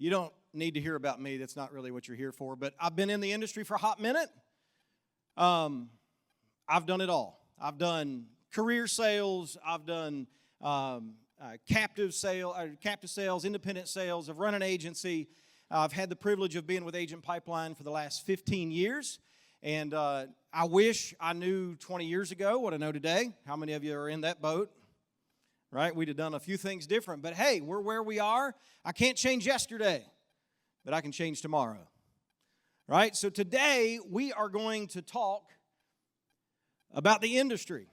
You don't need to hear about me. That's not really what you're here for. But I've been in the industry for a hot minute. I've done it all. I've done career sales. I've done captive sales, independent sales. I've run an agency. I've had the privilege of being with Agent Pipeline for the last 15 years. And I wish I knew 20 years ago what I know today. How many of you are in that boat? Right? We'd have done a few things different. But hey, we're where we are. I can't change yesterday, but I can change tomorrow. Right? So today we are going to talk about the industry.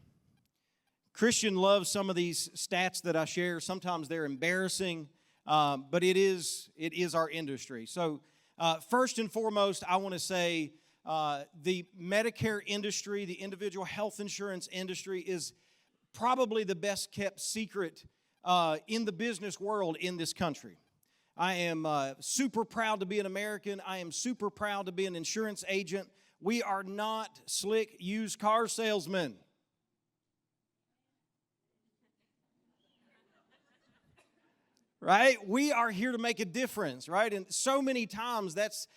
Christian loves some of these stats that I share. Sometimes they're embarrassing, but it is our industry. So first and foremost, I want to say the Medicare industry, the individual health insurance industry, is probably the best kept secret in the business world in this country. I am super proud to be an American. I am super proud to be an insurance agent. We are not slick used car salesmen. Right? We are here to make a difference, right? And so many times that's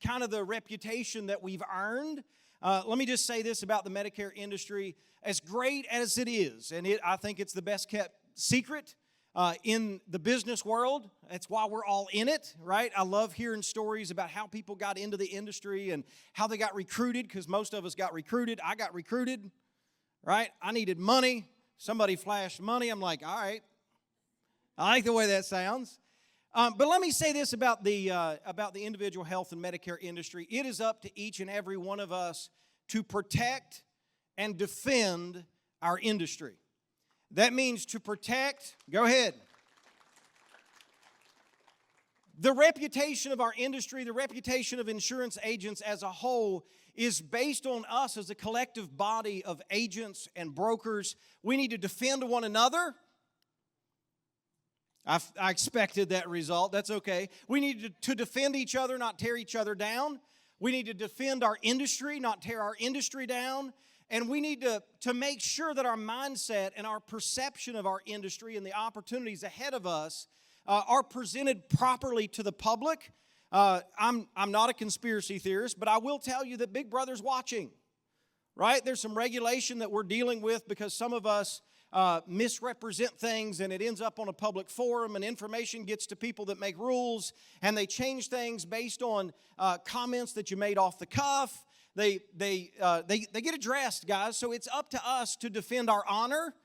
kind of the reputation that we've earned. Let me just say this about the Medicare industry. As great as it is, and I think it's the best kept secret in the business world. That's why we're all in it, right? I love hearing stories about how people got into the industry and how they got recruited, because most of us got recruited. I got recruited, right? I needed money. Somebody flashed money. I'm like, all right. I like the way that sounds. But let me say this about the individual health and Medicare industry. It is up to each and every one of us to protect and defend our industry. That means to protect, go ahead. The reputation of our industry, the reputation of insurance agents as a whole is based on us as a collective body of agents and brokers. We need to defend one another. I expected that result. That's okay. We need to defend each other, not tear each other down. We need to defend our industry, not tear our industry down. And we need to make sure that our mindset and our perception of our industry and the opportunities ahead of us are presented properly to the public. I'm not a conspiracy theorist, but I will tell you that Big Brother's watching, right? There's some regulation that we're dealing with because some of us misrepresent things, and it ends up on a public forum, and information gets to people that make rules, and they change things based on comments that you made off the cuff. They get addressed, guys. So it's up to us to defend our honor,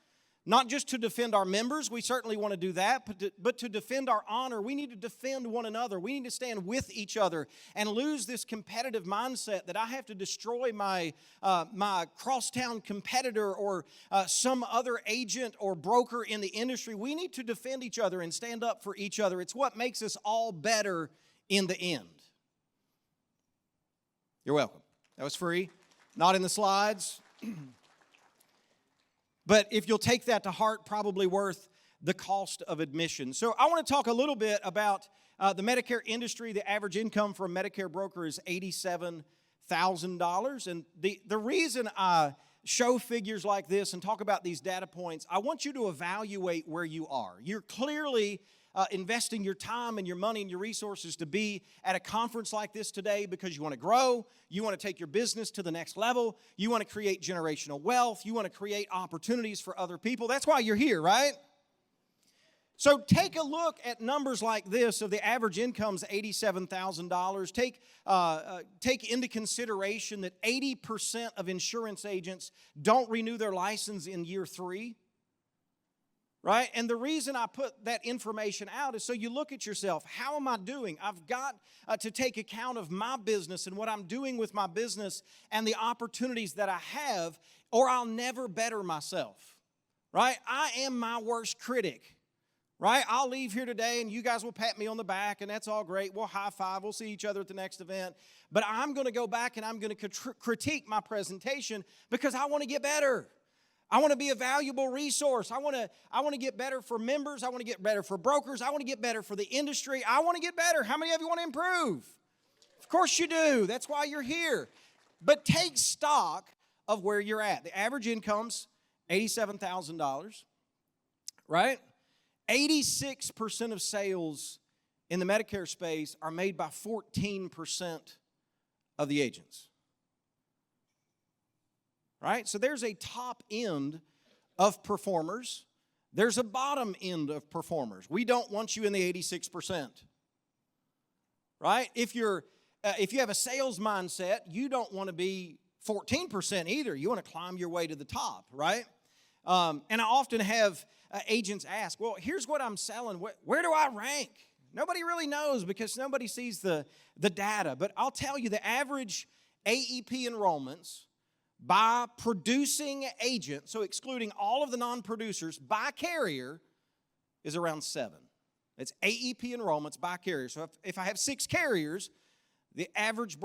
not just to defend our members. We certainly want to do that, but to defend our honor, we need to defend one another. We need to stand with each other and lose this competitive mindset that I have to destroy my crosstown competitor or some other agent or broker in the industry. We need to defend each other and stand up for each other. It's what makes us all better in the end. You're welcome. That was free, not in the slides. But if you'll take that to heart, probably worth the cost of admission. So I want to talk a little bit about the Medicare industry. The average income for a Medicare broker is $87,000. And the reason I show figures like this and talk about these data points, I want you to evaluate where you are. You're clearly investing your time and your money and your resources to be at a conference like this today because you want to grow, you want to take your business to the next level, you want to create generational wealth, you want to create opportunities for other people. That's why you're here, right? So take a look at numbers like this of the average income's $87,000. Take into consideration that 80% of insurance agents don't renew their license in year 3. Right? And the reason I put that information out is so you look at yourself. How am I doing? I've got to take account of my business and what I'm doing with my business and the opportunities that I have, or I'll never better myself. Right? I am my worst critic. Right? I'll leave here today and you guys will pat me on the back and that's all great. We'll high five. We'll see each other at the next event. But I'm going to go back and I'm going to critique my presentation because I want to get better. I want to be a valuable resource. I want to get better for members. I want to get better for brokers. I want to get better for the industry. I want to get better. How many of you want to improve? Of course you do. That's why you're here. But take stock of where you're at. The average income's $87,000, right? 86% of sales in the Medicare space are made by 14% of the agents. Right? So there's a top end of performers. There's a bottom end of performers. We don't want you in the 86%. Right? If you have a sales mindset, you don't want to be 14% either. You want to climb your way to the top, right? And I often have agents ask, well, here's what I'm selling. Where do I rank? Nobody really knows because nobody sees the data. But I'll tell you, the average AEP enrollments by producing agent, so excluding all of the non-producers, by carrier, is around 7. It's AEP enrollments by carrier. So if I have 6 carriers, the average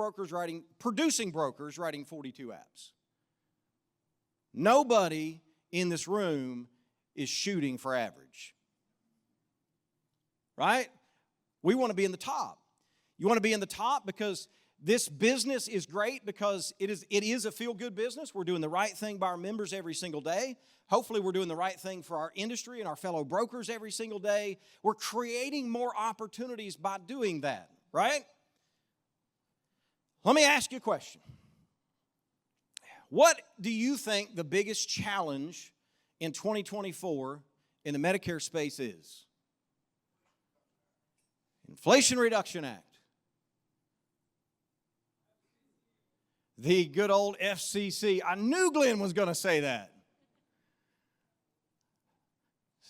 producing brokers writing 42 apps. Nobody in this room is shooting for average. Right? We want to be in the top. You want to be in the top because this business is great because it is a feel-good business. We're doing the right thing by our members every single day. Hopefully, we're doing the right thing for our industry and our fellow brokers every single day. We're creating more opportunities by doing that, right? Let me ask you a question. What do you think the biggest challenge in 2024 in the Medicare space is? Inflation Reduction Act. The good old FCC. I knew Glenn was going to say that.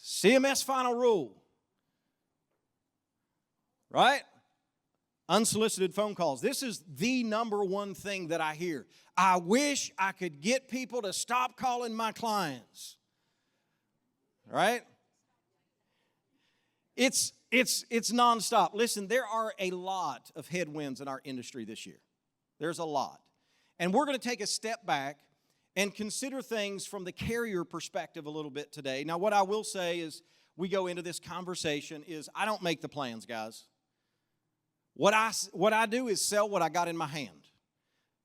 CMS final rule. Right? Unsolicited phone calls. This is the number one thing that I hear. I wish I could get people to stop calling my clients. Right? It's nonstop. Listen, there are a lot of headwinds in our industry this year. There's a lot. And we're going to take a step back and consider things from the carrier perspective a little bit today. Now, what I will say is we go into this conversation is I don't make the plans, guys. What I do is sell what I got in my hand.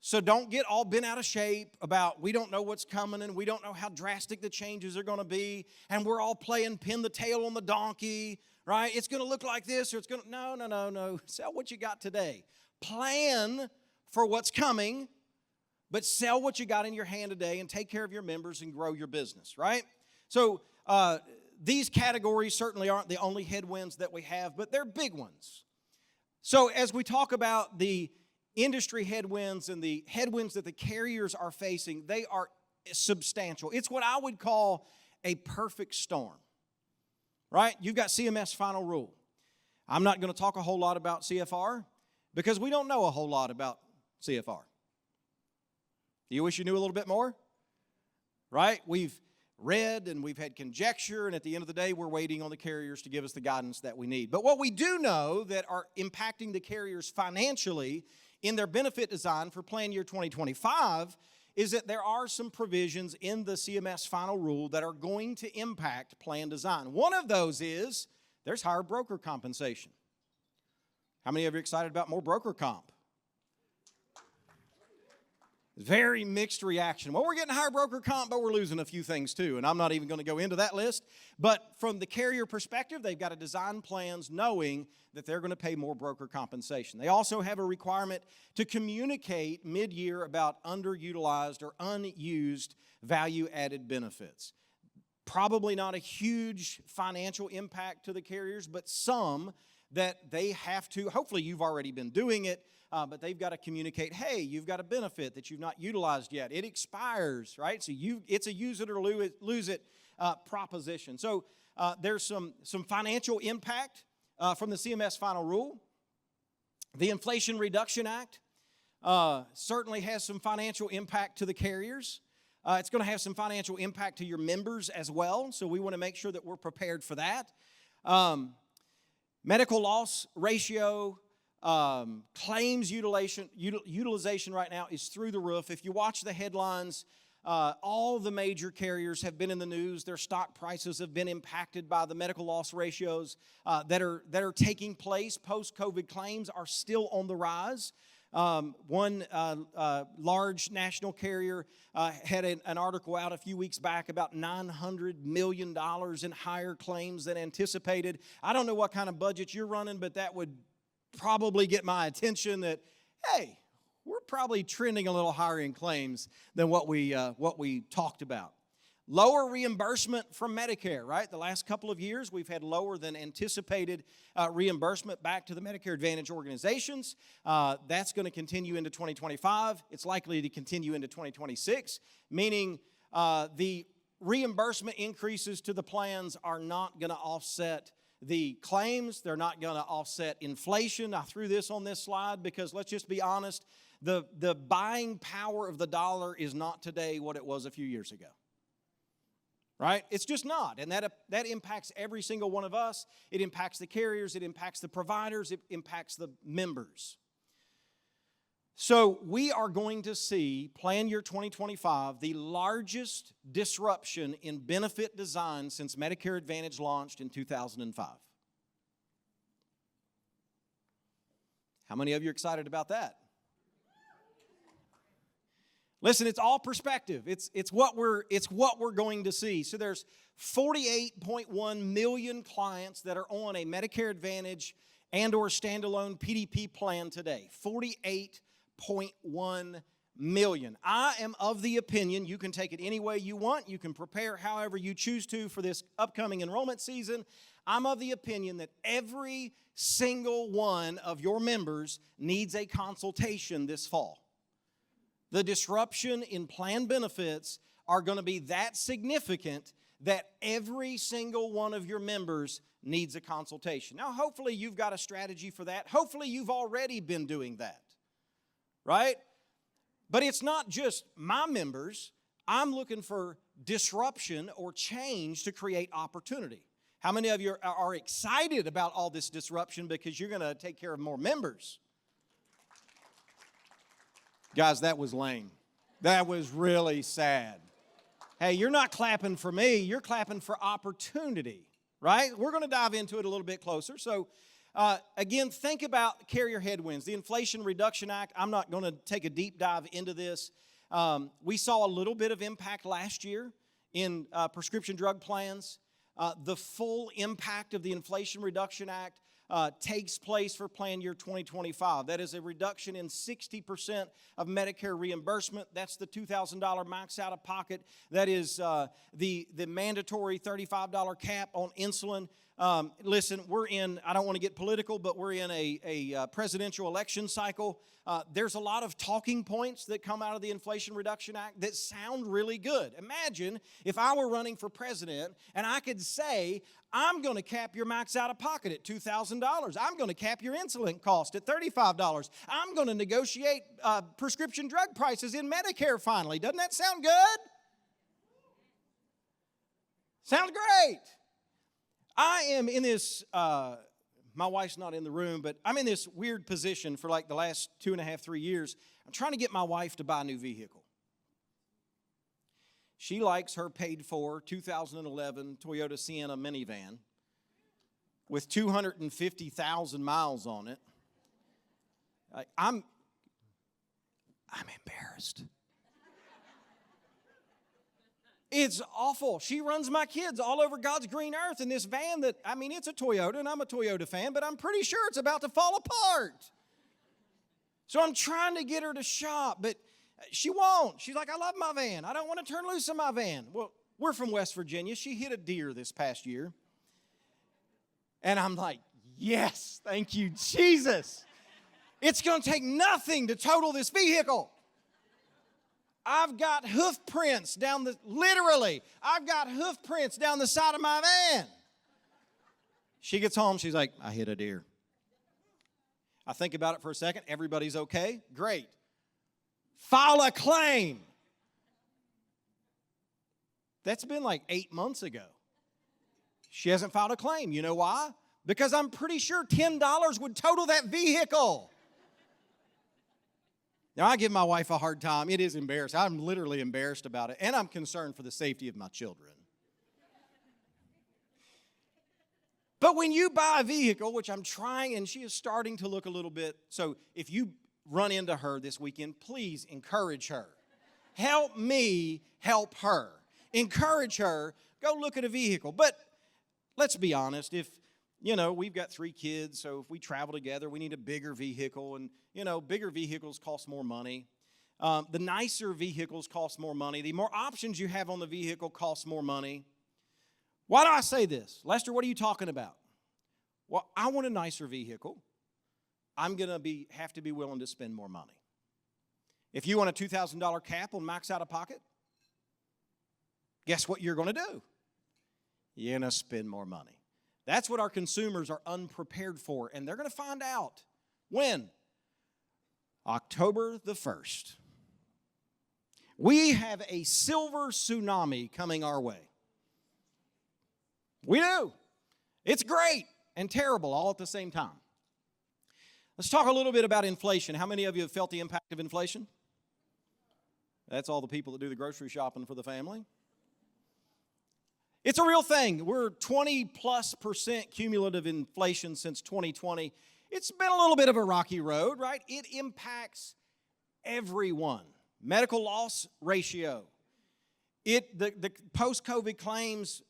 So don't get all bent out of shape about we don't know what's coming and we don't know how drastic the changes are going to be and we're all playing pin the tail on the donkey, right? It's going to look like this or it's going to, no. Sell what you got today. Plan for what's coming, but sell what you got in your hand today and take care of your members and grow your business, right? So these categories certainly aren't the only headwinds that we have, but they're big ones. So as we talk about the industry headwinds and the headwinds that the carriers are facing, they are substantial. It's what I would call a perfect storm, right? You've got CMS final rule. I'm not going to talk a whole lot about CFR because we don't know a whole lot about CFR. Do you wish you knew a little bit more? Right? We've read and we've had conjecture, and at the end of the day, we're waiting on the carriers to give us the guidance that we need. But what we do know that are impacting the carriers financially in their benefit design for plan year 2025 is that there are some provisions in the CMS final rule that are going to impact plan design. One of those is there's higher broker compensation. How many of you are excited about more broker comp? Very mixed reaction. Well, we're getting higher broker comp, but we're losing a few things too, and I'm not even going to go into that list. But from the carrier perspective, they've got to design plans knowing that they're going to pay more broker compensation. They also have a requirement to communicate mid-year about underutilized or unused value-added benefits. Probably not a huge financial impact to the carriers, but some that they have to. Hopefully, you've already been doing it. But they've got to communicate, hey, you've got a benefit that you've not utilized yet. It expires, right? So it's a use it or lose it proposition. So there's some financial impact from the CMS final rule. The Inflation Reduction Act certainly has some financial impact to the carriers. It's going to have some financial impact to your members as well. So we want to make sure that we're prepared for that. Medical loss ratio. Claims utilization right now is through the roof. If you watch the headlines, all the major carriers have been in the news. Their stock prices have been impacted by the medical loss ratios that are taking place. Post-COVID claims are still on the rise. One large national carrier had an article out a few weeks back about $900 million in higher claims than anticipated. I don't know what kind of budget you're running, but that would probably get my attention that, hey, we're probably trending a little higher in claims than what we talked about. Lower reimbursement from Medicare, right? The last couple of years, we've had lower than anticipated reimbursement back to the Medicare Advantage organizations. That's going to continue into 2025. It's likely to continue into 2026, meaning the reimbursement increases to the plans are not going to offset the claims. They're not going to offset inflation. I threw this on this slide because let's just be honest, the buying power of the dollar is not today what it was a few years ago. Right? It's just not. And that impacts every single one of us. It impacts the carriers. It impacts the providers. It impacts the members. So we are going to see, plan year 2025, the largest disruption in benefit design since Medicare Advantage launched in 2005. How many of you are excited about that? Listen, it's all perspective. It's what we're going to see. So there's 48.1 million clients that are on a Medicare Advantage and or standalone PDP plan today. 48.1 million. I am of the opinion, you can take it any way you want. You can prepare however you choose to for this upcoming enrollment season. I'm of the opinion that every single one of your members needs a consultation this fall. The disruption in plan benefits are going to be that significant that every single one of your members needs a consultation. Now, hopefully you've got a strategy for that. Hopefully you've already been doing that, right? But it's not just my members. I'm looking for disruption or change to create opportunity. How many of you are excited about all this disruption because you're going to take care of more members? Guys, that was lame. That was really sad. Hey, you're not clapping for me. You're clapping for opportunity, right? We're going to dive into it a little bit closer. So, again, think about carrier headwinds. The Inflation Reduction Act, I'm not going to take a deep dive into this. We saw a little bit of impact last year in prescription drug plans. The full impact of the Inflation Reduction Act takes place for plan year 2025. That is a reduction in 60% of Medicare reimbursement. That's the $2,000 max out of pocket. That is the mandatory $35 cap on insulin. Listen, I don't want to get political, but we're in a presidential election cycle. There's a lot of talking points that come out of the Inflation Reduction Act that sound really good. Imagine if I were running for president and I could say, I'm going to cap your max out of pocket at $2,000. I'm going to cap your insulin cost at $35. I'm going to negotiate prescription drug prices in Medicare finally. Doesn't that sound good? Sounds great. I am in this, my wife's not in the room, but I'm in this weird position for like the last 2.5, 3 years. I'm trying to get my wife to buy a new vehicle. She likes her paid-for 2011 Toyota Sienna minivan with 250,000 miles on it. I'm embarrassed. It's awful. She runs my kids all over God's green earth in this van that, it's a Toyota, and I'm a Toyota fan, but I'm pretty sure it's about to fall apart. So I'm trying to get her to shop, but she won't. She's like, I love my van. I don't want to turn loose in my van. Well, we're from West Virginia. She hit a deer this past year. And I'm like, yes, thank you, Jesus. It's going to take nothing to total this vehicle. I've got hoof prints I've got hoof prints down the side of my van. She gets home, she's like, I hit a deer. I think about it for a second. Everybody's okay? Great. File a claim. That's been like 8 months ago. She hasn't filed a claim. You know why? Because I'm pretty sure $10 would total that vehicle. Now, I give my wife a hard time. It is embarrassing. I'm literally embarrassed about it, and I'm concerned for the safety of my children. But when you buy a vehicle, which I'm trying, and she is starting to look a little bit, so if you run into her this weekend, please encourage her. Help me help her. Encourage her. Go look at a vehicle. But let's be honest, if, we've got 3 kids, so if we travel together, we need a bigger vehicle. And, bigger vehicles cost more money. The nicer vehicles cost more money. The more options you have on the vehicle costs more money. Why do I say this? Lester, what are you talking about? Well, I want a nicer vehicle. I'm going to have to be willing to spend more money. If you want a $2,000 cap on max out of pocket, guess what you're going to do? You're going to spend more money. That's what our consumers are unprepared for, and they're going to find out. When? October the 1st. We have a silver tsunami coming our way. We do. It's great and terrible all at the same time. Let's talk a little bit about inflation. How many of you have felt the impact of inflation? That's all the people that do the grocery shopping for the family. It's a real thing. We're 20+% cumulative inflation since 2020. It's been a little bit of a rocky road, right? It impacts everyone. Medical loss ratio. The post-COVID claims,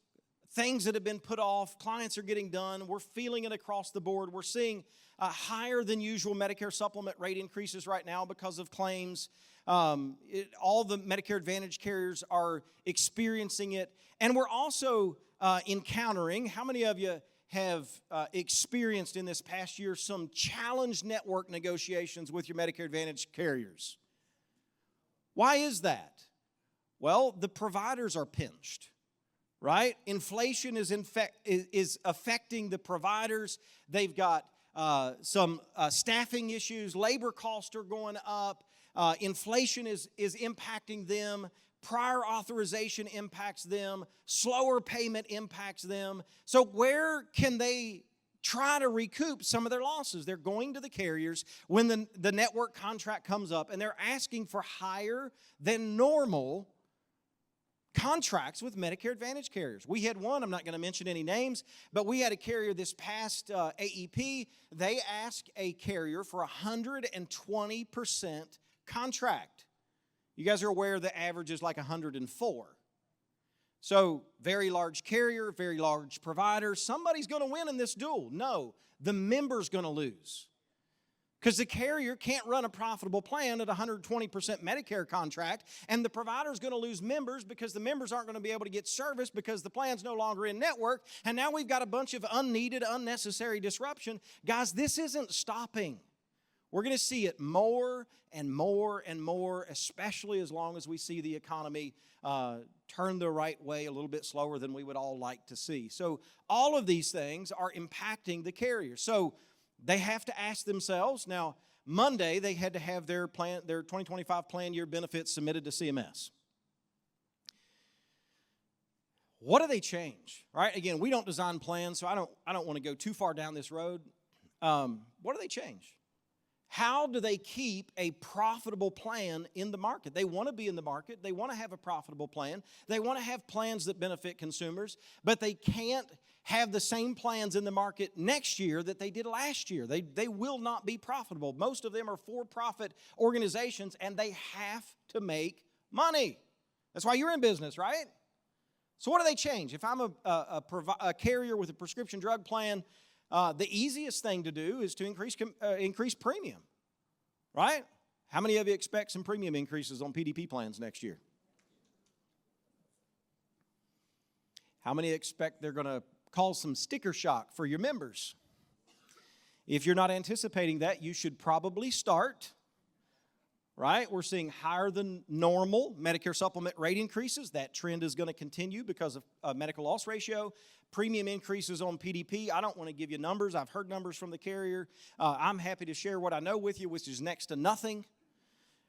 things that have been put off, clients are getting done. We're feeling it across the board. We're seeing higher than usual Medicare supplement rate increases right now because of claims. All the Medicare Advantage carriers are experiencing it. And we're also encountering, how many of you have experienced in this past year some challenged network negotiations with your Medicare Advantage carriers? Why is that? Well, the providers are pinched, right? Inflation is affecting the providers. They've got some staffing issues. Labor costs are going up. Inflation is impacting them. Prior authorization impacts them. Slower payment impacts them. So where can they try to recoup some of their losses? They're going to the carriers when the network contract comes up, and they're asking for higher than normal contracts with Medicare Advantage carriers. We had one, I'm not going to mention any names, but we had a carrier this past AEP. They asked a carrier for 120% contract. You guys are aware the average is like 104. So very large carrier, very large provider. Somebody's going to win in this duel. No, the member's going to lose. Because the carrier can't run a profitable plan at 120% Medicare contract, and the provider's going to lose members because the members aren't going to be able to get service because the plan's no longer in network, and now we've got a bunch of unneeded, unnecessary disruption. Guys, this isn't stopping. We're going to see it more and more and more, especially as long as we see the economy turn the right way a little bit slower than we would all like to see. So all of these things are impacting the carriers. So they have to ask themselves. Now, Monday, they had to have their 2025 plan year benefits submitted to CMS. What do they change? Right? Again, we don't design plans, so I don't want to go too far down this road. What do they change? How do they keep a profitable plan in the market? They want to be in the market. They want to have a profitable plan. They want to have plans that benefit consumers, but they can't have the same plans in the market next year that they did last year. They will not be profitable. Most of them are for-profit organizations, and they have to make money. That's why you're in business, right? So what do they change? If I'm a carrier with a prescription drug plan, the easiest thing to do is to increase premium, right? How many of you expect some premium increases on PDP plans next year? How many expect they're going to cause some sticker shock for your members? If you're not anticipating that, you should probably start, right? We're seeing higher than normal Medicare supplement rate increases. That trend is going to continue because of medical loss ratio. Premium increases on PDP. I don't want to give you numbers. I've heard numbers from the carrier. I'm happy to share what I know with you, which is next to nothing.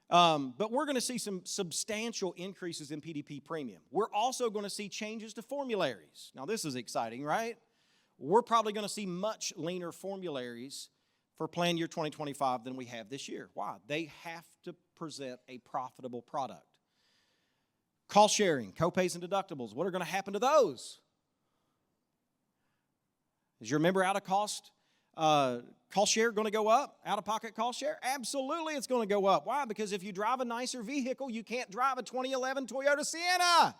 But we're going to see some substantial increases in PDP premium. We're also going to see changes to formularies. Now, this is exciting, right? We're probably going to see much leaner formularies for plan year 2025 than we have this year. Why? They have to present a profitable product. Cost sharing, copays and deductibles. What are going to happen to those? Is your member out of cost cost share going to go up? Out-of-pocket cost share? Absolutely it's going to go up. Why? Because if you drive a nicer vehicle, you can't drive a 2011 Toyota Sienna.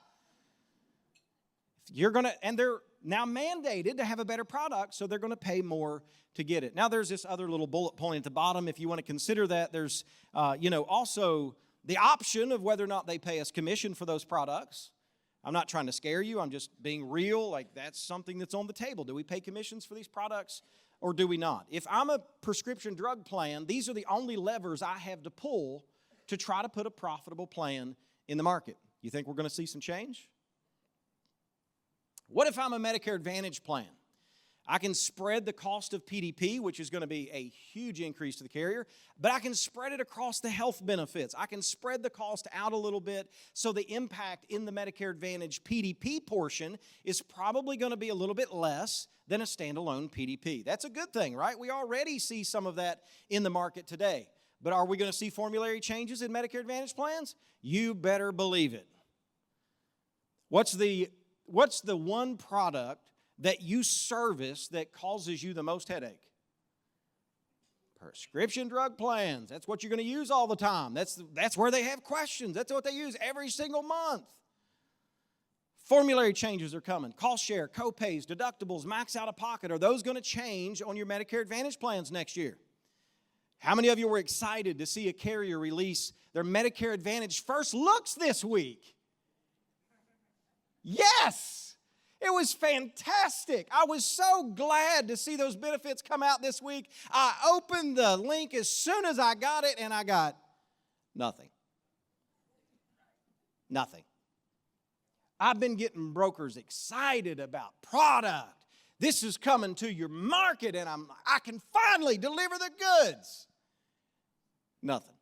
And they're now mandated to have a better product, so they're going to pay more to get it. Now, there's this other little bullet point at the bottom. If you want to consider that, there's, also the option of whether or not they pay us commission for those products. I'm not trying to scare you. I'm just being real. Like, that's something that's on the table. Do we pay commissions for these products or do we not? If I'm a prescription drug plan, these are the only levers I have to pull to try to put a profitable plan in the market. You think we're going to see some change? What if I'm a Medicare Advantage plan? I can spread the cost of PDP, which is going to be a huge increase to the carrier, but I can spread it across the health benefits. I can spread the cost out a little bit, so the impact in the Medicare Advantage PDP portion is probably going to be a little bit less than a standalone PDP. That's a good thing, right? We already see some of that in the market today. But are we going to see formulary changes in Medicare Advantage plans? You better believe it. What's the one product that you service that causes you the most headache? Prescription drug plans. That's what you're going to use all the time. That's where they have questions. That's what they use every single month. Formulary changes are coming. Cost share, co-pays, deductibles, max out of pocket. Are those going to change on your Medicare Advantage plans next year? How many of you were excited to see a carrier release their Medicare Advantage first looks this week? Yes! It was fantastic. I was so glad to see those benefits come out this week. I opened the link as soon as I got it, and I got nothing. Nothing. I've been getting brokers excited about product. This is coming to your market, and I can finally deliver the goods. Nothing.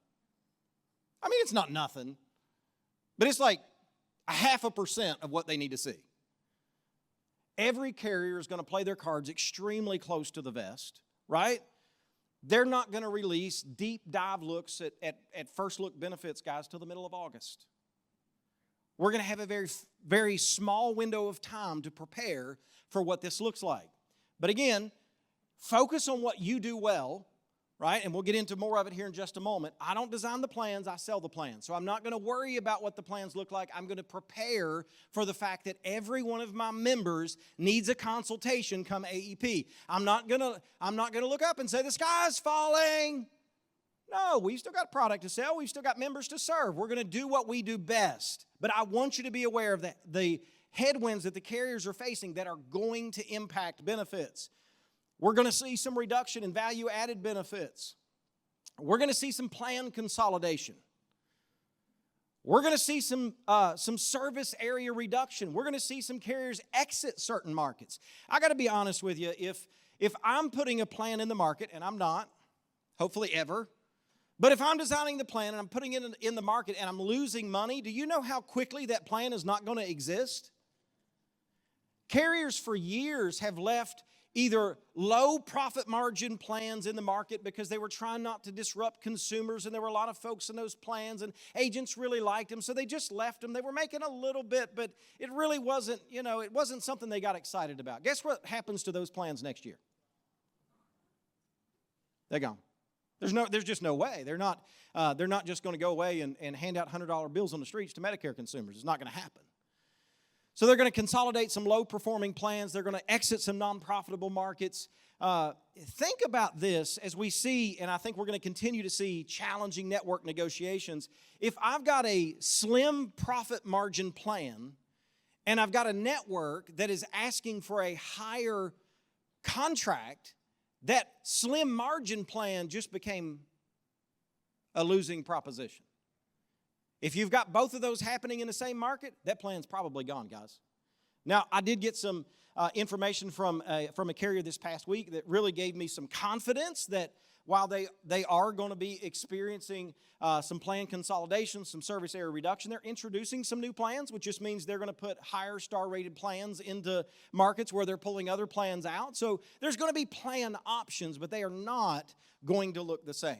I mean, it's not nothing, but it's like 0.5% of what they need to see. Every carrier is going to play their cards extremely close to the vest, right? They're not going to release deep dive looks at first look benefits, guys, till the middle of August. We're going to have a very, very small window of time to prepare for what this looks like. But again, focus on what you do well, right? And we'll get into more of it here in just a moment. I don't design the plans, I sell the plans. So I'm not going to worry about what the plans look like. I'm going to prepare for the fact that every one of my members needs a consultation come AEP. I'm not going to look up and say the sky's falling. No, we've still got product to sell. We've still got members to serve. We're going to do what we do best. But I want you to be aware of the headwinds that the carriers are facing that are going to impact benefits. We're going to see some reduction in value-added benefits. We're going to see some plan consolidation. We're going to see some service area reduction. We're going to see some carriers exit certain markets. I got to be honest with you. If I'm putting a plan in the market, and I'm not, hopefully ever, but if I'm designing the plan and I'm putting it in the market and I'm losing money, do you know how quickly that plan is not going to exist? Carriers for years have left either low profit margin plans in the market because they were trying not to disrupt consumers, and there were a lot of folks in those plans, and agents really liked them, so they just left them. They were making a little bit, but it really wasn't, it wasn't something they got excited about. Guess what happens to those plans next year? They're gone. There's just no way. They're not just going to go away and hand out $100 bills on the streets to Medicare consumers. It's not going to happen. So they're going to consolidate some low-performing plans. They're going to exit some non-profitable markets. Think about this as we see, and I think we're going to continue to see challenging network negotiations. If I've got a slim profit margin plan and I've got a network that is asking for a higher contract, that slim margin plan just became a losing proposition. If you've got both of those happening in the same market, that plan's probably gone, guys. Now, I did get some information from a carrier this past week that really gave me some confidence that while they are going to be experiencing some plan consolidation, some service area reduction, they're introducing some new plans, which just means they're going to put higher star-rated plans into markets where they're pulling other plans out. So there's going to be plan options, but they are not going to look the same.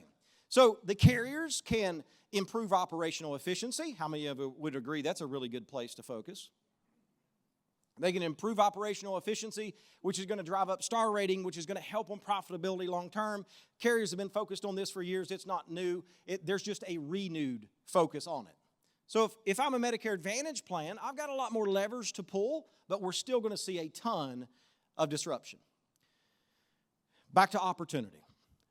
So the carriers can improve operational efficiency. How many of you would agree that's a really good place to focus? They can improve operational efficiency, which is going to drive up star rating, which is going to help on profitability long term. Carriers have been focused on this for years. It's not new. There's just a renewed focus on it. So if I'm a Medicare Advantage plan, I've got a lot more levers to pull, but we're still going to see a ton of disruption. Back to opportunity.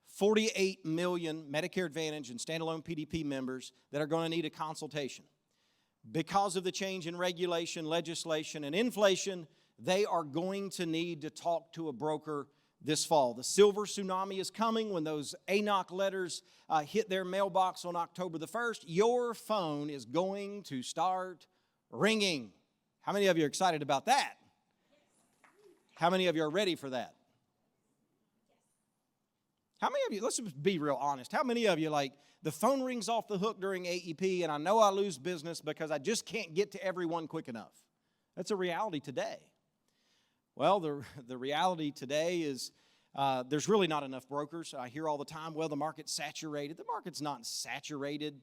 48 million Medicare Advantage and standalone PDP members that are going to need a consultation. Because of the change in regulation, legislation, and inflation, they are going to need to talk to a broker this fall. The silver tsunami is coming when those ANOC letters hit their mailbox on October the 1st. Your phone is going to start ringing. How many of you are excited about that? How many of you are ready for that? How many of you, let's just be real honest, how many of you, like, the phone rings off the hook during AEP and I know I lose business because I just can't get to everyone quick enough? That's a reality today. Well, the reality today is there's really not enough brokers. I hear all the time, well, the market's saturated. The market's not saturated.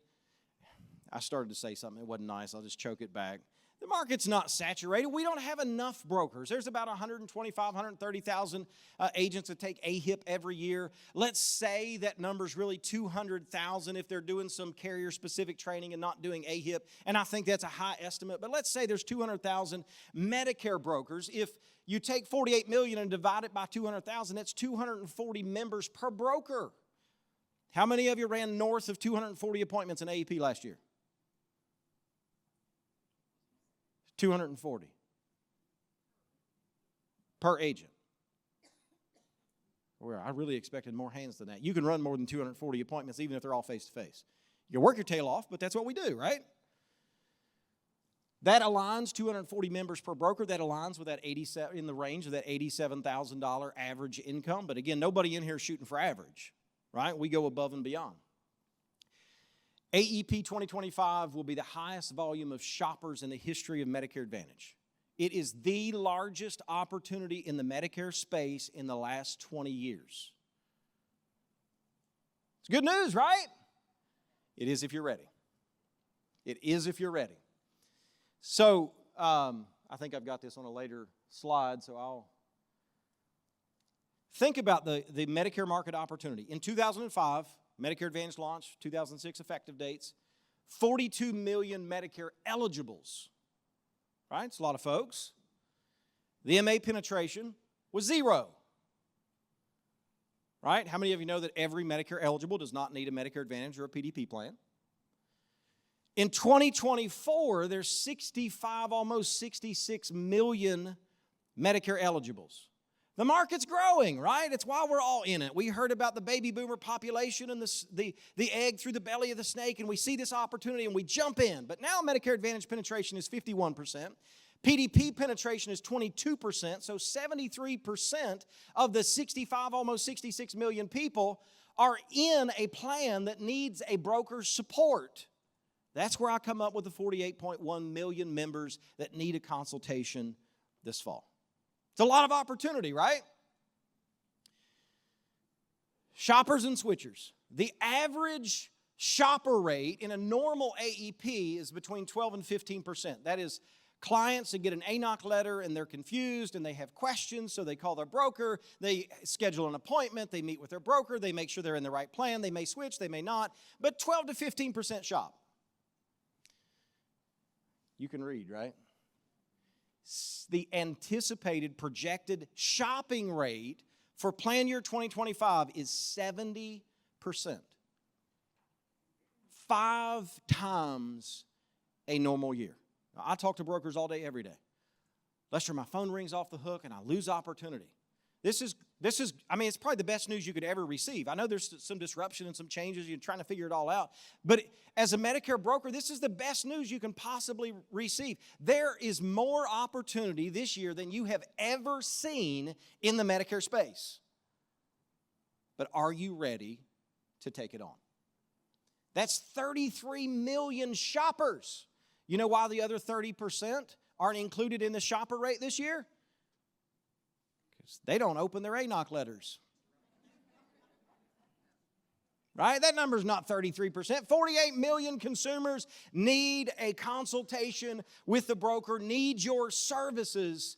I started to say something that wasn't nice. I'll just choke it back. The market's not saturated. We don't have enough brokers. There's about 125,000, 130,000 agents that take AHIP every year. Let's say that number's really 200,000 if they're doing some carrier-specific training and not doing AHIP, and I think that's a high estimate. But let's say there's 200,000 Medicare brokers. If you take 48 million and divide it by 200,000, that's 240 members per broker. How many of you ran north of 240 appointments in AEP last year? 240 per agent. Well, I really expected more hands than that. You can run more than 240 appointments even if they're all face-to-face. You work your tail off, but that's what we do, right? That aligns 240 members per broker. That aligns with that 87 in the range of that $87,000 average income. But again, nobody in here is shooting for average, right? We go above and beyond. AEP 2025 will be the highest volume of shoppers in the history of Medicare Advantage. It is the largest opportunity in the Medicare space in the last 20 years. It's good news, right? It is if you're ready. It is if you're ready. So, I think I've got this on a later slide, so I'll think about the Medicare market opportunity. In 2005, Medicare Advantage launched, 2006 effective dates, 42 million Medicare eligibles, right? It's a lot of folks. The MA penetration was 0, right? How many of you know that every Medicare eligible does not need a Medicare Advantage or a PDP plan? In 2024, there's 65, almost 66 million Medicare eligibles. The market's growing, right? It's why we're all in it. We heard about the baby boomer population and the egg through the belly of the snake, and we see this opportunity and we jump in. But now Medicare Advantage penetration is 51%. PDP penetration is 22%, so 73% of the 65, almost 66 million people are in a plan that needs a broker's support. That's where I come up with the 48.1 million members that need a consultation this fall. It's a lot of opportunity, right? Shoppers and switchers. The average shopper rate in a normal AEP is between 12 and 15%. That is, clients that get an ANOC letter and they're confused and they have questions, so they call their broker, they schedule an appointment, they meet with their broker, they make sure they're in the right plan, they may switch, they may not, but 12 to 15% shop. You can read, right? The anticipated projected shopping rate for plan year 2025 is 70%. 5 times a normal year. Now, I talk to brokers all day, every day. Lester, my phone rings off the hook and I lose opportunity. This is, I mean, it's probably the best news you could ever receive. I know there's some disruption and some changes. You're trying to figure it all out. But as a Medicare broker, this is the best news you can possibly receive. There is more opportunity this year than you have ever seen in the Medicare space. But are you ready to take it on? That's 33 million shoppers. You know why the other 30% aren't included in the shopper rate this year? They don't open their ANOC letters. right? That number's not 33%. 48 million consumers need a consultation with the broker, need your services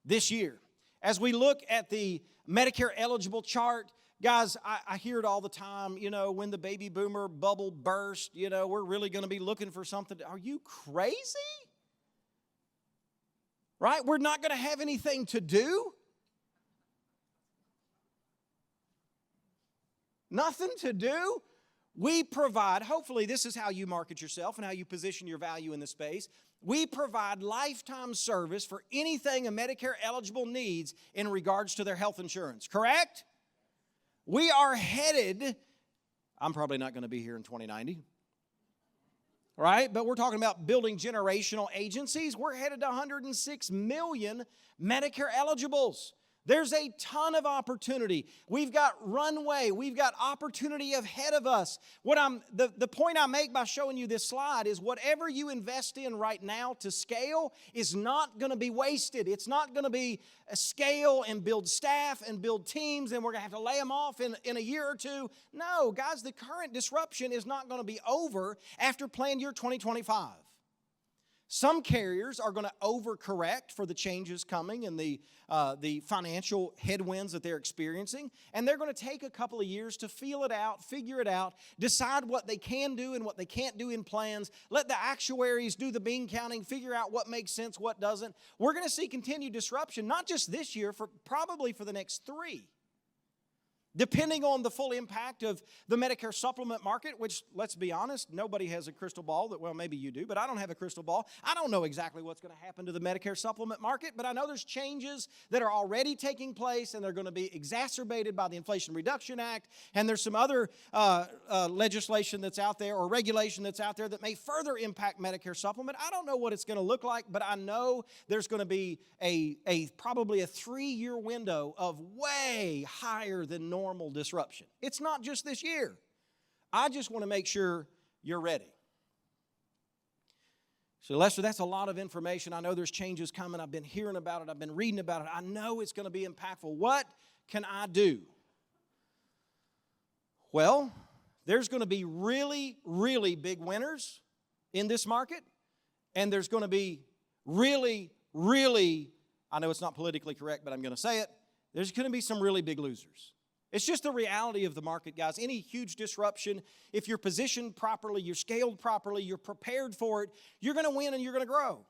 this year. As we look at the Medicare eligible chart, guys, I hear it all the time, when the baby boomer bubble burst, we're really going to be looking for something. Are you crazy? Right? We're not going to have anything to do. Nothing to do. We provide, hopefully this is how you market yourself and how you position your value in the space. We provide lifetime service for anything a Medicare eligible needs in regards to their health insurance, correct? We are headed, I'm probably not going to be here in 2090, right? But we're talking about building generational agencies. We're headed to 106 million Medicare eligibles. There's a ton of opportunity. We've got runway. We've got opportunity ahead of us. The point I make by showing you this slide is whatever you invest in right now to scale is not going to be wasted. It's not going to be a scale and build staff and build teams and we're going to have to lay them off in a year or two. No, guys, the current disruption is not going to be over after plan year 2025. Some carriers are going to overcorrect for the changes coming and the financial headwinds that they're experiencing, and they're going to take a couple of years to feel it out, figure it out, decide what they can do and what they can't do in plans, let the actuaries do the bean counting, figure out what makes sense, what doesn't. We're going to see continued disruption, not just this year, probably for the next 3. Depending on the full impact of the Medicare supplement market, which, let's be honest, nobody has a crystal ball well, maybe you do, but I don't have a crystal ball. I don't know exactly what's going to happen to the Medicare supplement market, but I know there's changes that are already taking place, and they're going to be exacerbated by the Inflation Reduction Act, and there's some other legislation that's out there or regulation that's out there that may further impact Medicare supplement. I don't know what it's going to look like, but I know there's going to be probably a 3-year window of way higher than normal disruption. It's not just this year. I just want to make sure you're ready. So Lester, that's a lot of information. I know there's changes coming. I've been hearing about it. I've been reading about it. I know it's going to be impactful. What can I do? Well, there's going to be really, really big winners in this market, and there's going to be really, really, I know it's not politically correct, but I'm going to say it, there's going to be some really big losers. It's just the reality of the market, guys. Any huge disruption, if you're positioned properly, you're scaled properly, you're prepared for it, you're going to win and you're going to grow.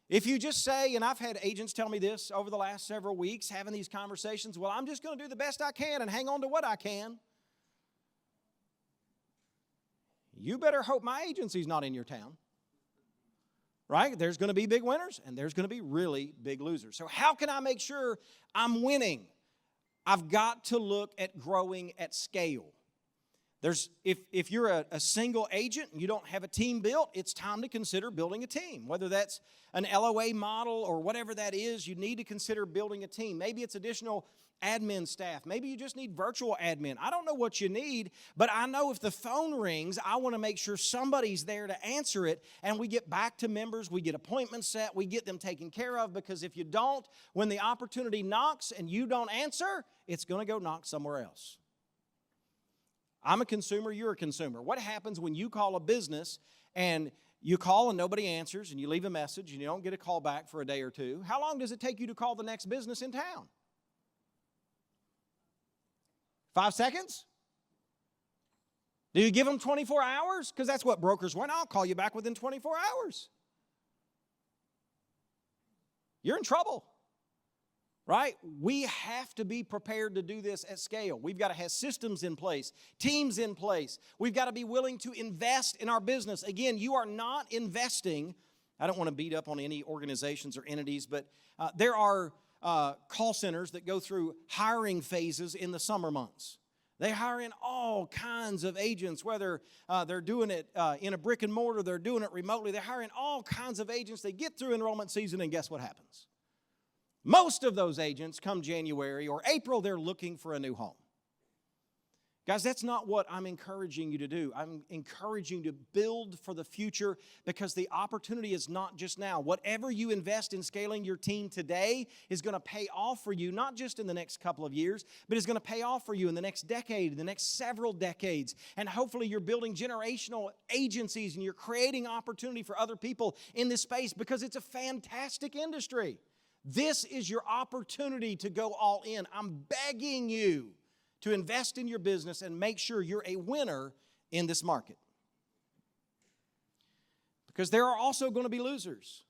If you just say, and I've had agents tell me this over the last several weeks, having these conversations, well, I'm just going to do the best I can and hang on to what I can. You better hope my agency's not in your town. Right? There's going to be big winners and there's going to be really big losers. So how can I make sure I'm winning? I've got to look at growing at scale. If you're a single agent and you don't have a team built, it's time to consider building a team. Whether that's an LOA model or whatever that is, you need to consider building a team. Maybe it's additional admin staff. Maybe you just need virtual admin. I don't know what you need, but I know if the phone rings, I want to make sure somebody's there to answer it, and we get back to members, we get appointments set, we get them taken care of, because if you don't, when the opportunity knocks and you don't answer, it's going to go knock somewhere else. I'm a consumer, you're a consumer. What happens when you call a business and you call and nobody answers and you leave a message and you don't get a call back for a day or two? How long does it take you to call the next business in town? 5 seconds? Do you give them 24 hours? Because that's what brokers want. I'll call you back within 24 hours. You're in trouble. Right? We have to be prepared to do this at scale. We've got to have systems in place, teams in place. We've got to be willing to invest in our business. Again, you are not investing. I don't want to beat up on any organizations or entities, but there are call centers that go through hiring phases in the summer months. They hire in all kinds of agents, whether they're doing it in a brick and mortar, they're doing it remotely. They hire in all kinds of agents. They get through enrollment season, and guess what happens? Most of those agents, come January or April, they're looking for a new home. Guys, that's not what I'm encouraging you to do. I'm encouraging you to build for the future because the opportunity is not just now. Whatever you invest in scaling your team today is going to pay off for you, not just in the next couple of years, but it's going to pay off for you in the next decade, in the next several decades. And hopefully you're building generational agencies and you're creating opportunity for other people in this space because it's a fantastic industry. This is your opportunity to go all in. I'm begging you to invest in your business and make sure you're a winner in this market. Because there are also going to be losers.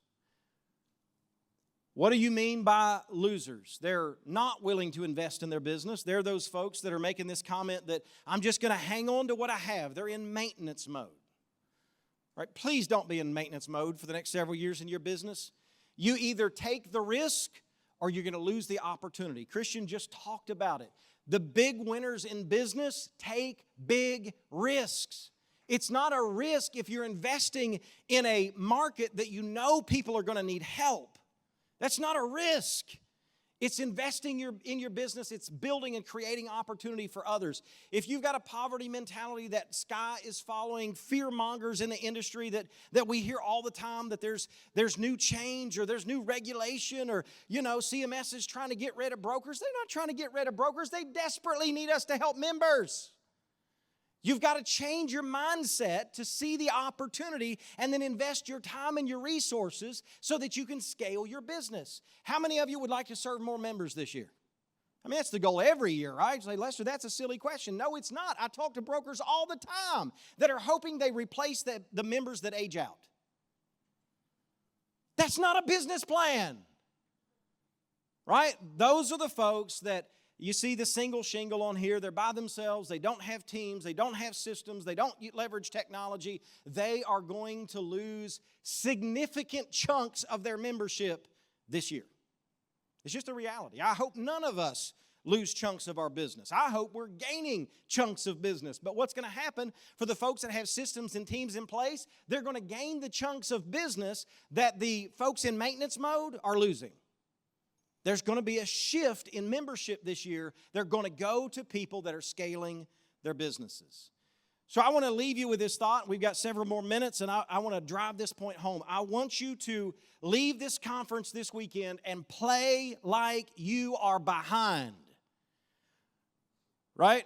What do you mean by losers? They're not willing to invest in their business. They're those folks that are making this comment that I'm just going to hang on to what I have. They're in maintenance mode. Right? Please don't be in maintenance mode for the next several years in your business. You either take the risk or you're going to lose the opportunity. Christian just talked about it. The big winners in business take big risks. It's not a risk if you're investing in a market that you know people are going to need help. That's not a risk. It's investing in your business. It's building and creating opportunity for others. If you've got a poverty mentality that sky is following, fear mongers in the industry that we hear all the time, that there's new change or there's new regulation or, CMS is trying to get rid of brokers. They're not trying to get rid of brokers. They desperately need us to help members. You've got to change your mindset to see the opportunity and then invest your time and your resources so that you can scale your business. How many of you would like to serve more members this year? I mean, that's the goal every year, right? You say, Lester, that's a silly question. No, it's not. I talk to brokers all the time that are hoping they replace the members that age out. That's not a business plan, right? Those are the folks that you see the single shingle on here. They're by themselves. They don't have teams. They don't have systems. They don't leverage technology. They are going to lose significant chunks of their membership this year. It's just a reality. I hope none of us lose chunks of our business. I hope we're gaining chunks of business. But what's going to happen for the folks that have systems and teams in place, they're going to gain the chunks of business that the folks in maintenance mode are losing. There's going to be a shift in membership this year. They're going to go to people that are scaling their businesses. So I want to leave you with this thought. We've got several more minutes, and I want to drive this point home. I want you to leave this conference this weekend and play like you are behind. Right?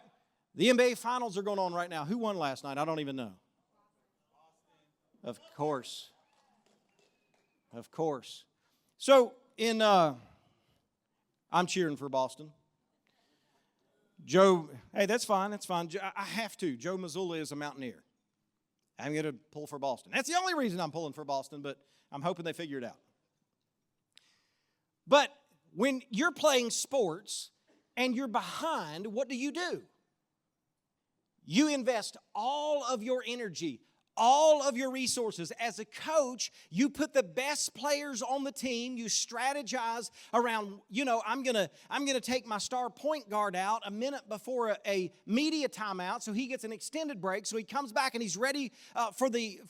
The NBA Finals are going on right now. Who won last night? I don't even know. Of course. Of course. So I'm cheering for Boston. Joe, hey, that's fine, that's fine. I have to. Joe Mazzulla is a Mountaineer. I'm going to pull for Boston. That's the only reason I'm pulling for Boston, but I'm hoping they figure it out. But when you're playing sports and you're behind, what do? You invest all of your energy, all of your resources. As a coach, you put the best players on the team. You strategize around, I'm gonna take my star point guard out a minute before a media timeout so he gets an extended break, so he comes back and he's ready for the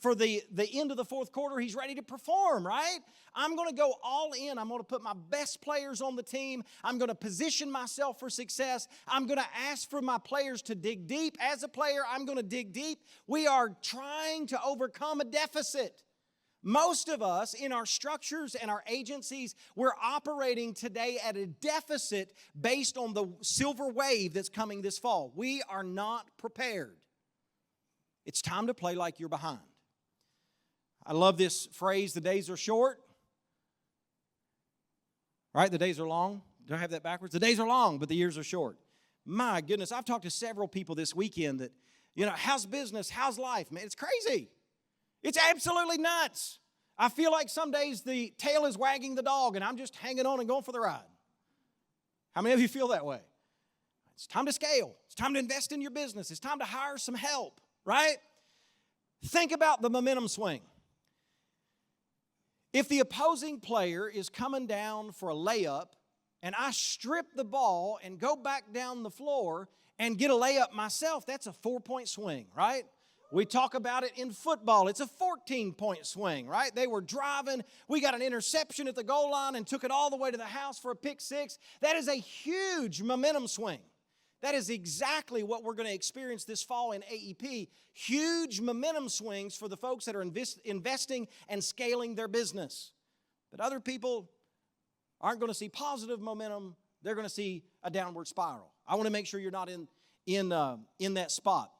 end of the fourth quarter. He's ready to perform, right? I'm going to go all in. I'm going to put my best players on the team. I'm going to position myself for success. I'm going to ask for my players to dig deep. As a player, I'm going to dig deep. We are trying to overcome a deficit. Most of us in our structures and our agencies, we're operating today at a deficit based on the silver wave that's coming this fall. We are not prepared. It's time to play like you're behind. I love this phrase, the days are short. Right? The days are long. Do I have that backwards? The days are long, but the years are short. My goodness, I've talked to several people this weekend that, how's business? How's life? Man, it's crazy. It's absolutely nuts. I feel like some days the tail is wagging the dog and I'm just hanging on and going for the ride. How many of you feel that way? It's time to scale. It's time to invest in your business. It's time to hire some help, right? Think about the momentum swing. If the opposing player is coming down for a layup and I strip the ball and go back down the floor and get a layup myself, that's a 4-point swing, right? We talk about it in football. It's a 14-point swing, right? They were driving. We got an interception at the goal line and took it all the way to the house for a pick six. That is a huge momentum swing. That is exactly what we're going to experience this fall in AEP. Huge momentum swings for the folks that are investing and scaling their business. But other people aren't going to see positive momentum. They're going to see a downward spiral. I want to make sure you're not in that spot.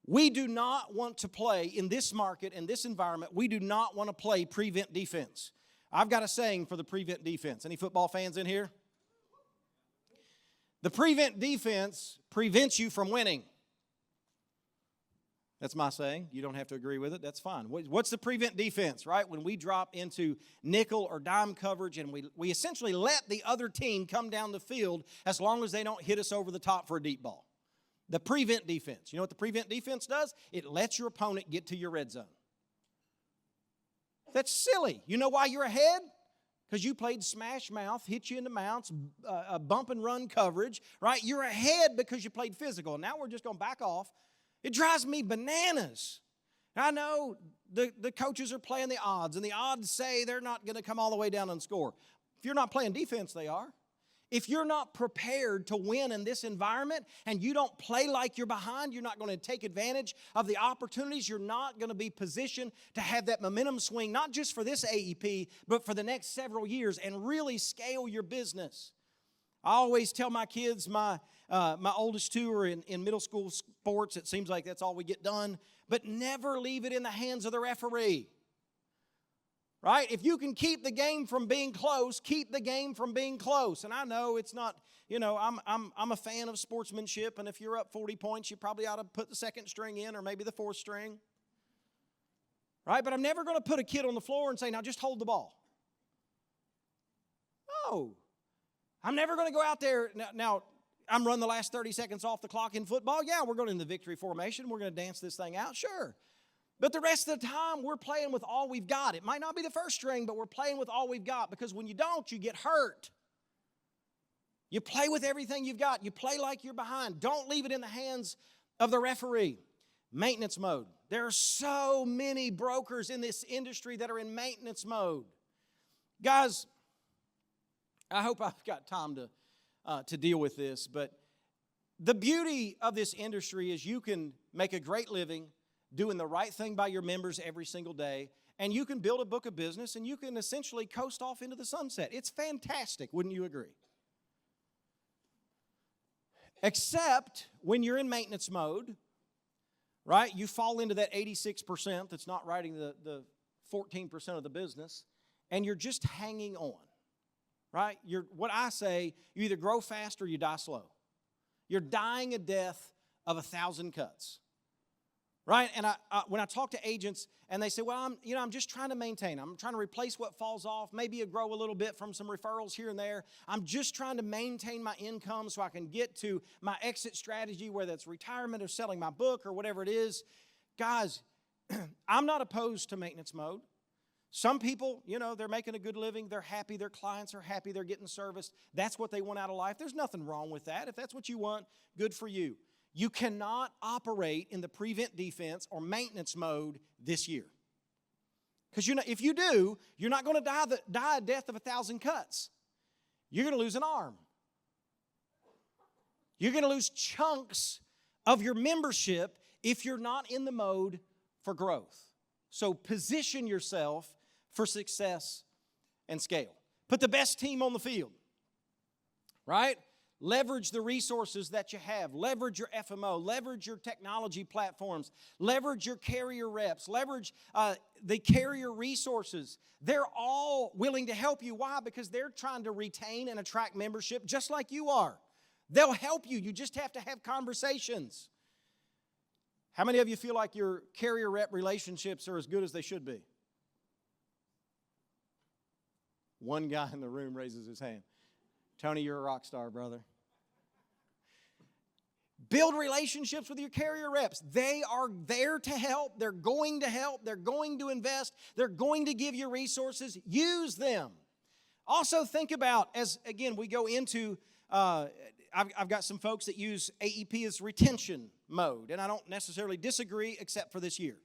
We do not want to play in this market, in this environment, we do not want to play prevent defense. I've got a saying for the prevent defense. Any football fans in here? The prevent defense prevents you from winning. That's my saying. You don't have to agree with it. That's fine. What's the prevent defense, right? When we drop into nickel or dime coverage and we essentially let the other team come down the field as long as they don't hit us over the top for a deep ball. The prevent defense. You know what the prevent defense does? It lets your opponent get to your red zone. That's silly. You know why you're ahead? Because you played smash mouth, hit you in the mounts, bump and run coverage, right? You're ahead because you played physical. Now we're just going to back off. It drives me bananas. I know the coaches are playing the odds, and the odds say they're not going to come all the way down and score. If you're not playing defense, they are. If you're not prepared to win in this environment and you don't play like you're behind, you're not going to take advantage of the opportunities. You're not going to be positioned to have that momentum swing, not just for this AEP, but for the next several years and really scale your business. I always tell my kids, my oldest two are in middle school sports. It seems like that's all we get done. But never leave it in the hands of the referee. Right? If you can keep the game from being close, keep the game from being close. And I know it's not, I'm a fan of sportsmanship, and if you're up 40 points, you probably ought to put the second string in or maybe the fourth string. Right? But I'm never going to put a kid on the floor and say, now just hold the ball. No. I'm never going to go out there. Now, I'm running the last 30 seconds off the clock in football. Yeah, we're going in the victory formation. We're going to dance this thing out. Sure. But the rest of the time, we're playing with all we've got. It might not be the first string, but we're playing with all we've got, because when you don't, you get hurt. You play with everything you've got. You play like you're behind. Don't leave it in the hands of the referee. Maintenance mode. There are so many brokers in this industry that are in maintenance mode. Guys, I hope I've got time to deal with this, but the beauty of this industry is you can make a great living doing the right thing by your members every single day, and you can build a book of business, and you can essentially coast off into the sunset. It's fantastic, wouldn't you agree? Except when you're in maintenance mode, right? You fall into that 86% that's not writing the 14% of the business, and you're just hanging on, right? What I say, you either grow fast or you die slow. You're dying a death of 1,000 cuts. Right? And when I talk to agents and they say, well, I'm just trying to maintain. I'm trying to replace what falls off, maybe grow a little bit from some referrals here and there. I'm just trying to maintain my income so I can get to my exit strategy, whether it's retirement or selling my book or whatever it is. Guys, I'm not opposed to maintenance mode. Some people, they're making a good living. They're happy. Their clients are happy. They're getting serviced. That's what they want out of life. There's nothing wrong with that. If that's what you want, good for you. You cannot operate in the prevent defense or maintenance mode this year. Because if you do, you're not going to die a death of 1,000 cuts. You're going to lose an arm. You're going to lose chunks of your membership if you're not in the mode for growth. So position yourself for success and scale. Put the best team on the field, right? Leverage the resources that you have. Leverage your FMO. Leverage your technology platforms. Leverage your carrier reps. Leverage the carrier resources. They're all willing to help you. Why? Because they're trying to retain and attract membership just like you are. They'll help you. You just have to have conversations. How many of you feel like your carrier rep relationships are as good as they should be? One guy in the room raises his hand. Tony, you're a rock star, brother. Build relationships with your carrier reps. They are there to help. They're going to help. They're going to invest. They're going to give you resources. Use them. Also think about, as again we go into, I've got some folks that use AEP as retention mode, and I don't necessarily disagree except for this year.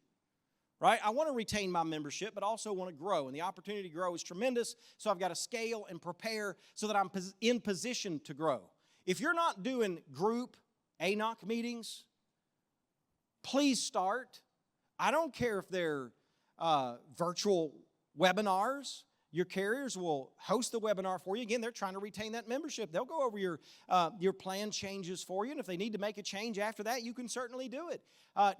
Right? I want to retain my membership, but also want to grow, and the opportunity to grow is tremendous, so I've got to scale and prepare so that I'm in position to grow. If you're not doing group ANOC meetings, please start. I don't care if they're virtual webinars. Your carriers will host the webinar for you. Again, they're trying to retain that membership. They'll go over your plan changes for you, and if they need to make a change after that, you can certainly do it.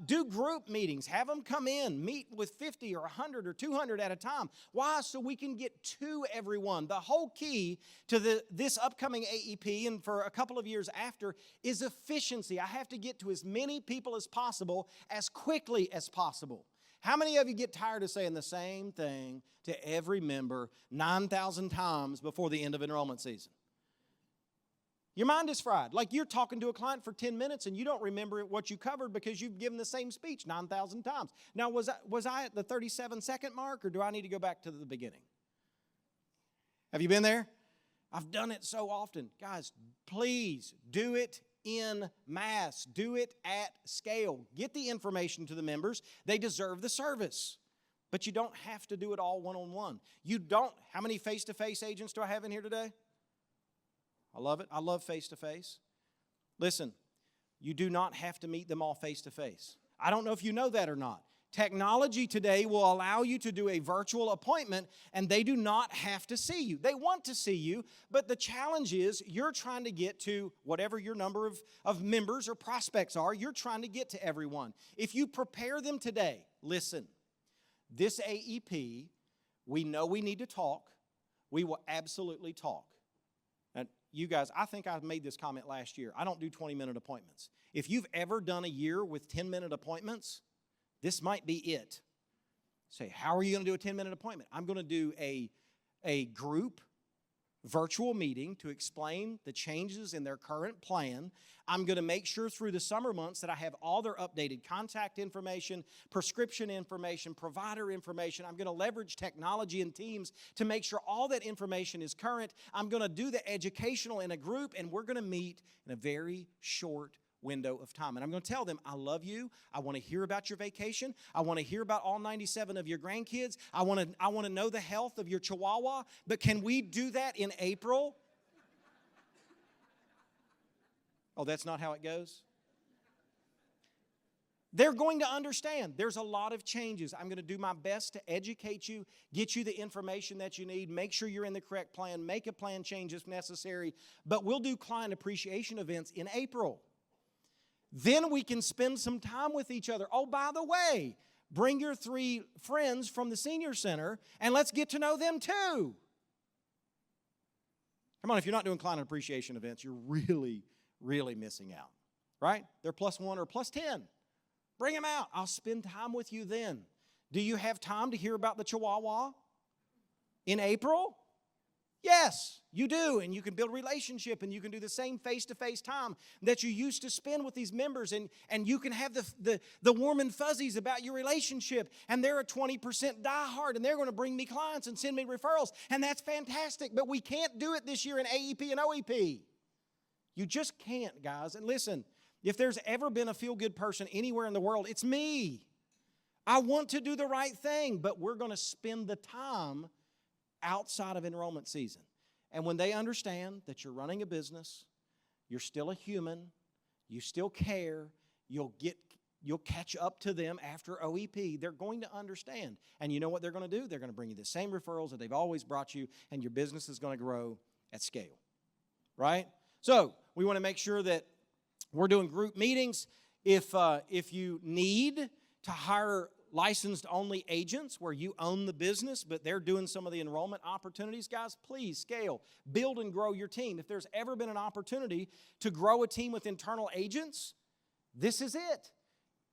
Do group meetings. Have them come in, meet with 50 or 100 or 200 at a time. Why? So we can get to everyone. The whole key to this upcoming AEP and for a couple of years after is efficiency. I have to get to as many people as possible as quickly as possible. How many of you get tired of saying the same thing to every member 9,000 times before the end of enrollment season? Your mind is fried. Like you're talking to a client for 10 minutes and you don't remember what you covered because you've given the same speech 9,000 times. Now, was I at the 37-second mark, or do I need to go back to the beginning? Have you been there? I've done it so often. Guys, please do it in mass. Do it at scale. Get the information to the members. They deserve the service. But you don't have to do it all one-on-one. You don't. How many face-to-face agents do I have in here today? I love it. I love face-to-face. Listen, you do not have to meet them all face-to-face. I don't know if you know that or not. Technology today will allow you to do a virtual appointment, and they do not have to see you. They want to see you, but the challenge is you're trying to get to whatever your number of members or prospects are. You're trying to get to everyone. If you prepare them today, listen, this AEP, we know we need to talk. We will absolutely talk. And you guys, I think I made this comment last year. I don't do 20-minute appointments. If you've ever done a year with 10-minute appointments, this might be it. Say, how are you going to do a 10-minute appointment? I'm going to do a group virtual meeting to explain the changes in their current plan. I'm going to make sure through the summer months that I have all their updated contact information, prescription information, provider information. I'm going to leverage technology and teams to make sure all that information is current. I'm going to do the educational in a group, and we're going to meet in a very short window of time. And I'm going to tell them, I love you. I want to hear about your vacation. I want to hear about all 97 of your grandkids. I want to know the health of your chihuahua. But can we do that in April? Oh, that's not how it goes? They're going to understand. There's a lot of changes. I'm going to do my best to educate you, get you the information that you need, make sure you're in the correct plan, make a plan change if necessary. But we'll do client appreciation events in April. Then we can spend some time with each other. Oh, by the way, bring your 3 friends from the senior center and let's get to know them too. Come on, if you're not doing client appreciation events, you're really, really missing out, right? They're +1 or +10. Bring them out. I'll spend time with you then. Do you have time to hear about the Chihuahua in April? Yes, you do, and you can build a relationship, and you can do the same face-to-face time that you used to spend with these members, and you can have the warm and fuzzies about your relationship, and they're a 20% diehard, and they're going to bring me clients and send me referrals, and that's fantastic, but we can't do it this year in AEP and OEP. You just can't, guys, and listen, if there's ever been a feel-good person anywhere in the world, it's me. I want to do the right thing, but we're going to spend the time outside of enrollment season. And when they understand that you're running a business, you're still a human, you still care, you'll catch up to them after OEP, they're going to understand. And you know what they're going to do? They're going to bring you the same referrals that they've always brought you, and your business is going to grow at scale. Right? So we want to make sure that we're doing group meetings. If you need to hire licensed only agents where you own the business, but they're doing some of the enrollment opportunities, guys, please scale, build and grow your team. If there's ever been an opportunity to grow a team with internal agents, this is it.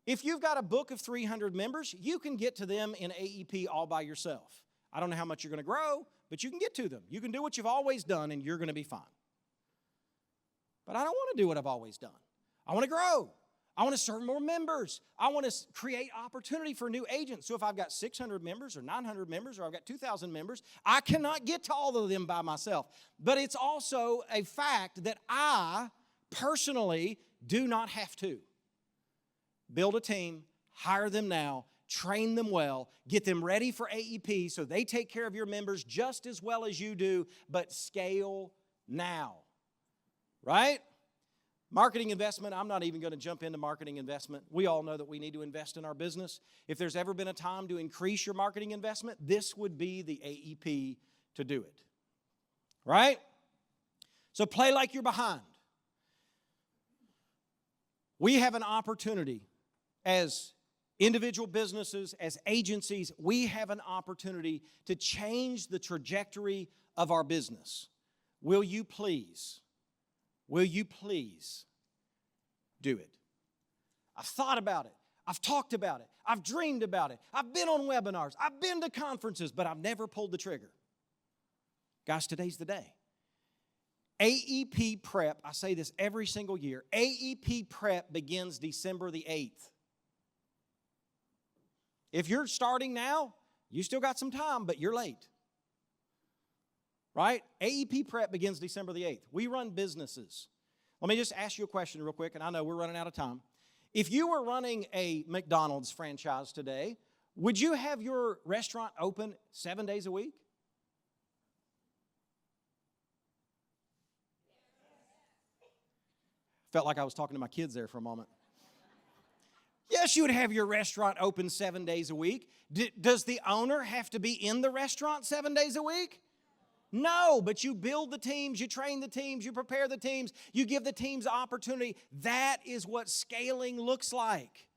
If you've got a book of 300 members, you can get to them in AEP all by yourself. I don't know how much you're going to grow, but you can get to them. You can do what you've always done, and you're going to be fine. But I don't want to do what I've always done. I want to grow. I want to serve more members. I want to create opportunity for new agents. So if I've got 600 members or 900 members or I've got 2,000 members, I cannot get to all of them by myself. But it's also a fact that I personally do not have to. Build a team, hire them now, train them well, get them ready for AEP so they take care of your members just as well as you do, but scale now. Right? Marketing investment, I'm not even going to jump into marketing investment. We all know that we need to invest in our business. If there's ever been a time to increase your marketing investment, this would be the AEP to do it. Right? So play like you're behind. We have an opportunity as individual businesses, as agencies, we have an opportunity to change the trajectory of our business. Will you please do it? I've thought about it. I've talked about it. I've dreamed about it. I've been on webinars. I've been to conferences, but I've never pulled the trigger. Guys, today's the day. AEP prep, I say this every single year, AEP prep begins December the 8th. If you're starting now, you still got some time, but you're late. Right? AEP prep begins December the 8th. We run businesses. Let me just ask you a question real quick, and I know we're running out of time. If you were running a McDonald's franchise today, would you have your restaurant open 7 days a week? Felt like I was talking to my kids there for a moment. Yes, you would have your restaurant open 7 days a week. Does the owner have to be in the restaurant 7 days a week? No, but you build the teams, you train the teams, you prepare the teams, you give the teams opportunity. That is what scaling looks like.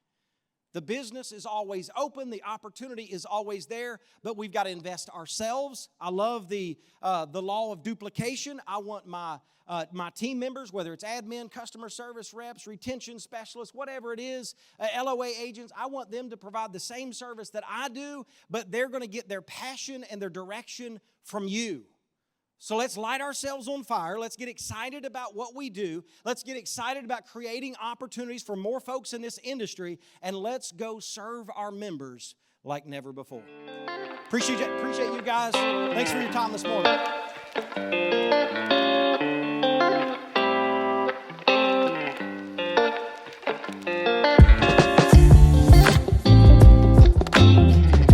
The business is always open, the opportunity is always there, but we've got to invest ourselves. I love the law of duplication. I want my team members, whether it's admin, customer service reps, retention specialists, whatever it is, LOA agents, I want them to provide the same service that I do, but they're going to get their passion and their direction from you. So let's light ourselves on fire. Let's get excited about what we do. Let's get excited about creating opportunities for more folks in this industry, and let's go serve our members like never before. Appreciate you guys. Thanks for your time this morning.